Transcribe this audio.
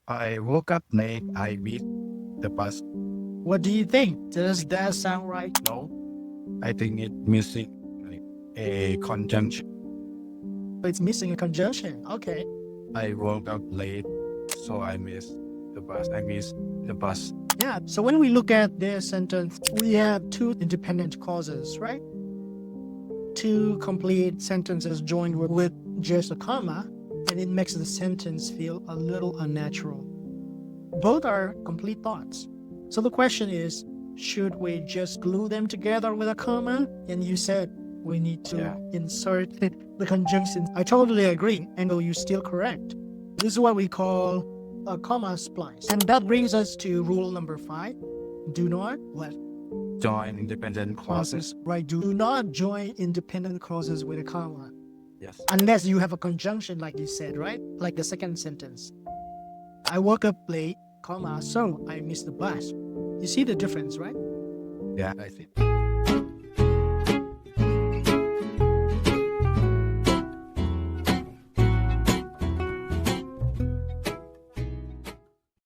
I woke up late. I missed the bus. What do you think? Does that sound right? No, I think it missing like, a conjunction. It's missing a conjunction. Okay. I woke up late, so I missed the bus. I missed the bus. Yeah. So when we look at this sentence, we have two independent clauses, right? Two complete sentences joined with just a comma, and it makes the sentence feel a little unnatural. Both are complete thoughts. So the question is, should we just glue them together with a comma? And you said we need to insert the conjunctions. I totally agree, and you're still correct. This is what we call a comma splice. And that brings us to rule number 5. Do not what? Join independent clauses. Right. Do not join independent clauses with a comma. Yes. Unless you have a conjunction like you said, right? Like the second sentence. I woke up late, comma, so I missed the bus. You see the difference, right? Yeah, I see.